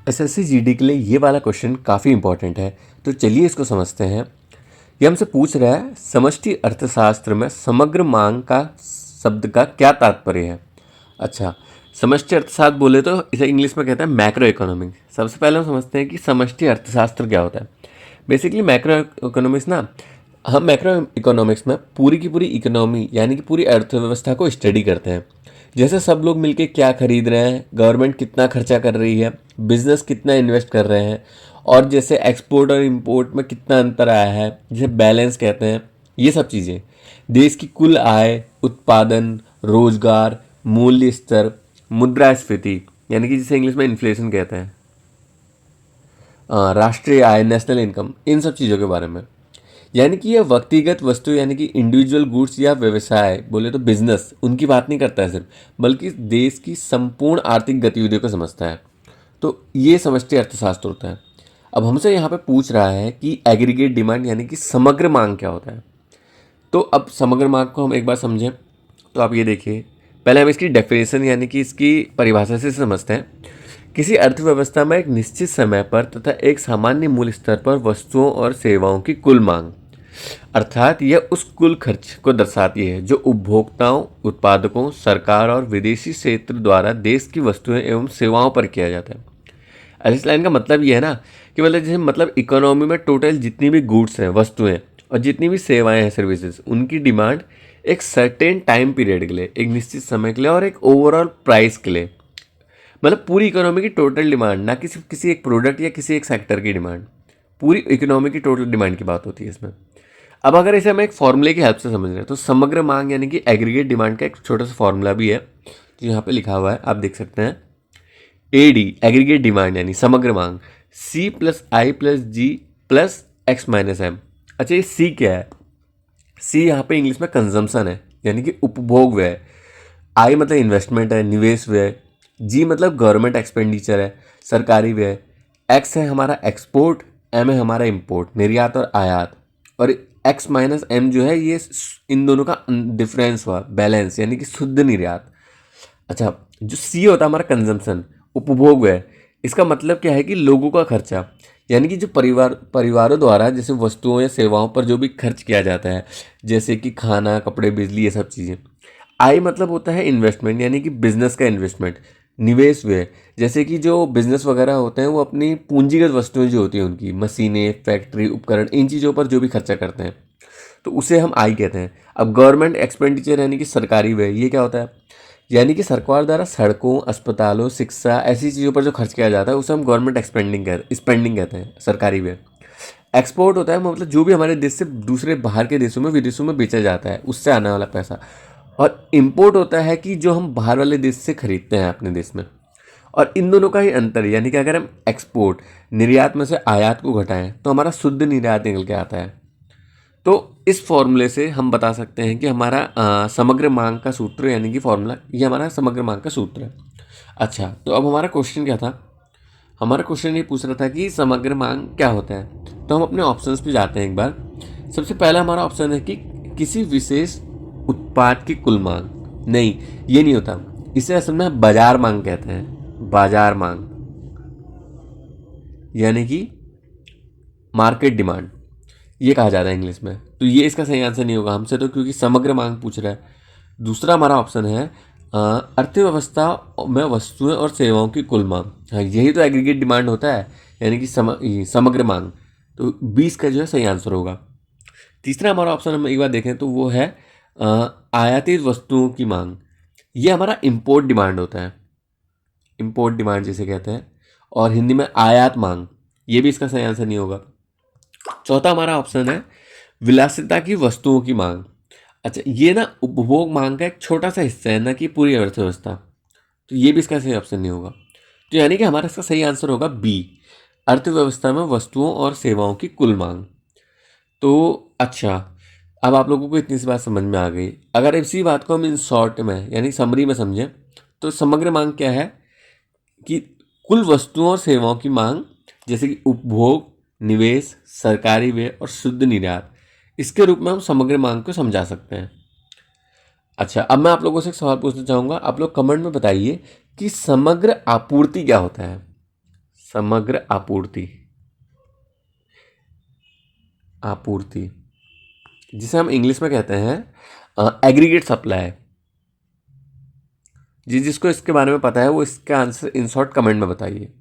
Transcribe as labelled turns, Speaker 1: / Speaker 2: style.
Speaker 1: SSC GD के लिए ये वाला क्वेश्चन काफ़ी इंपॉर्टेंट है। तो चलिए इसको समझते हैं। ये हमसे पूछ रहा है समष्टि अर्थशास्त्र में समग्र मांग का शब्द का क्या तात्पर्य है। अच्छा, समष्टि अर्थशास्त्र बोले तो इसे इंग्लिश में कहते हैं मैक्रो इकोनॉमिक्स। सबसे पहले हम समझते हैं कि समष्टि अर्थशास्त्र क्या होता है। बेसिकली मैक्रो इकोनॉमिक्स ना, हम मैक्रो इकोनॉमिक्स में पूरी की पूरी इकोनॉमी यानी कि पूरी अर्थव्यवस्था को स्टडी करते हैं। जैसे सब लोग मिलके क्या खरीद रहे हैं, गवर्नमेंट कितना खर्चा कर रही है, बिजनेस कितना इन्वेस्ट कर रहे हैं, और जैसे एक्सपोर्ट और इंपोर्ट में कितना अंतर आया है, जिसे बैलेंस कहते हैं। ये सब चीज़ें देश की कुल आय, उत्पादन, रोजगार, मूल्य स्तर, मुद्रास्फीति यानी कि जिसे इंग्लिश में इन्फ्लेशन कहते हैं, राष्ट्रीय आय, नेशनल इनकम, इन सब चीज़ों के बारे में। यानी कि यह व्यक्तिगत वस्तु यानी कि इंडिविजुअल गुड्स या व्यवसाय बोले तो बिजनेस, उनकी बात नहीं करता है सिर्फ, बल्कि देश की संपूर्ण आर्थिक गतिविधियों को समझता है। तो ये समष्टि अर्थशास्त्र होता है। अब हमसे यहाँ पे पूछ रहा है कि एग्रीगेट डिमांड यानी कि समग्र मांग क्या होता है। तो अब समग्र मांग को हम एक बार समझें तो आप ये देखिए, पहले हम इसकी डेफिनेशन यानी कि इसकी परिभाषा से समझते हैं। किसी अर्थव्यवस्था में एक निश्चित समय पर तथा एक सामान्य मूल्य स्तर पर वस्तुओं और सेवाओं की कुल मांग, अर्थात यह उस कुल खर्च को दर्शाती है जो उपभोक्ताओं, उत्पादकों, सरकार और विदेशी क्षेत्र द्वारा देश की वस्तुएं एवं सेवाओं पर किया जाता है। इस लाइन का मतलब ये है ना कि मतलब जैसे मतलब इकोनॉमी में टोटल जितनी भी गुड्स हैं, वस्तुएं और जितनी भी सेवाएं हैं, सर्विसेज, उनकी डिमांड एक सर्टेन टाइम पीरियड के लिए, एक निश्चित समय के लिए और एक ओवरऑल प्राइस के लिए, मतलब पूरी इकोनॉमी की टोटल डिमांड, ना कि सिर्फ किसी एक प्रोडक्ट या किसी एक सेक्टर की डिमांड, पूरी इकोनॉमी की टोटल डिमांड की बात होती है इसमें। अब अगर इसे हम एक फॉर्मूले की हेल्प से समझ रहे हैं तो समग्र मांग यानी कि एग्रीगेट डिमांड का एक छोटा सा फॉर्मूला भी है जो यहाँ पे लिखा हुआ है, आप देख सकते हैं। एडी एग्रीगेट डिमांड यानी समग्र मांग, सी प्लस आई प्लस जी प्लस एक्स माइनस एम। अच्छा, ये सी क्या है? सी यहाँ पे इंग्लिश में कंजम्पशन है यानी कि उपभोग व्यय। आई मतलब इन्वेस्टमेंट है, निवेश व्यय। जी मतलब गवर्नमेंट एक्सपेंडिचर है, सरकारी व्यय। एक्स है हमारा एक्सपोर्ट, एम है हमारा इंपोर्ट, निर्यात और आयात। और एक्स माइनस एम जो है ये इन दोनों का डिफरेंस हुआ, बैलेंस यानी कि शुद्ध निर्यात। अच्छा, जो सी होता है हमारा कंजम्पशन, उपभोग व्यय। इसका मतलब क्या है कि लोगों का खर्चा, यानी कि जो परिवारों द्वारा जैसे वस्तुओं या सेवाओं पर जो भी खर्च किया जाता है, जैसे कि खाना, कपड़े, बिजली, ये सब चीज़ें। आई मतलब होता है इन्वेस्टमेंट यानी कि बिजनेस का इन्वेस्टमेंट, निवेश व्यय। जैसे कि जो बिजनेस वगैरह होते हैं वो अपनी पूंजीगत वस्तुएं जो होती हैं, उनकी मशीनें, फैक्ट्री, उपकरण, इन चीज़ों पर जो भी खर्चा करते हैं तो उसे हम आई कहते हैं। अब गवर्नमेंट एक्सपेंडिचर यानी कि सरकारी व्यय, ये क्या होता है? यानी कि सरकार द्वारा सड़कों, अस्पतालों, शिक्षा, ऐसी चीज़ों पर जो खर्च किया जाता है उसे हम गवर्नमेंट स्पेंडिंग कहते हैं, सरकारी व्यय। एक्सपोर्ट होता है मतलब जो भी हमारे देश से दूसरे बाहर के देशों में, विदेशों में बेचा जाता है, उससे आने वाला पैसा। और इम्पोर्ट होता है कि जो हम बाहर वाले देश से खरीदते हैं अपने देश में। और इन दोनों का ही अंतर है, यानी कि अगर हम एक्सपोर्ट, निर्यात में से आयात को घटाएं तो हमारा शुद्ध निर्यात निकल के आता है। तो इस फॉर्मूले से हम बता सकते हैं कि हमारा समग्र मांग का सूत्र यानी कि फॉर्मूला, ये हमारा समग्र मांग का सूत्र है। अच्छा, तो अब हमारा क्वेश्चन क्या था? हमारा क्वेश्चन ये पूछ रहा था कि समग्र मांग क्या होता है। तो हम अपने ऑप्शंस पे जाते हैं एक बार। सबसे पहला हमारा ऑप्शन है कि किसी विशेष उत्पाद की कुल मांग। नहीं, ये नहीं होता, इसे असल में बाजार मांग कहते हैं। बाजार मांग यानी कि मार्केट डिमांड, ये कहा जाता है इंग्लिश में। तो ये इसका सही आंसर नहीं होगा हमसे, तो क्योंकि समग्र मांग पूछ रहा है। दूसरा हमारा ऑप्शन है अर्थव्यवस्था में वस्तुएं और सेवाओं की कुल मांग। हाँ, यही तो एग्रीगेट डिमांड होता है, यानी कि समग्र मांग। तो 20 का जो है सही आंसर होगा। तीसरा हमारा ऑप्शन हम एक बार देखें तो वो है आयातित वस्तुओं की मांग। ये हमारा इंपोर्ट डिमांड होता है, इंपोर्ट डिमांड जिसे कहते हैं, और हिंदी में आयात मांग। ये भी इसका सही आंसर नहीं होगा। चौथा हमारा ऑप्शन है विलासिता की वस्तुओं की मांग। अच्छा, ये ना उपभोग मांग का एक छोटा सा हिस्सा है, ना कि पूरी अर्थव्यवस्था। तो ये भी इसका सही ऑप्शन नहीं होगा। तो यानी कि हमारा इसका सही आंसर होगा बी, अर्थव्यवस्था में वस्तुओं और सेवाओं की कुल मांग। तो अच्छा, अब आप लोगों को इतनी सी बात समझ में आ गई। अगर इसी बात को हम इन शॉर्ट में यानी समरी में समझें तो समग्र मांग क्या है कि कुल वस्तुओं और सेवाओं की मांग, जैसे कि उपभोग, निवेश, सरकारी व्यय और शुद्ध निर्यात, इसके रूप में हम समग्र मांग को समझा सकते हैं। अच्छा, अब मैं आप लोगों से एक सवाल पूछना चाहूँगा। आप लोग कमेंट में बताइए कि समग्र आपूर्ति क्या होता है। समग्र आपूर्ति, आपूर्ति जिसे हम इंग्लिश में कहते हैं एग्रीगेट सप्लाई। जिसको इसके बारे में पता है वो इसका आंसर इन शॉर्ट कमेंट में बताइए।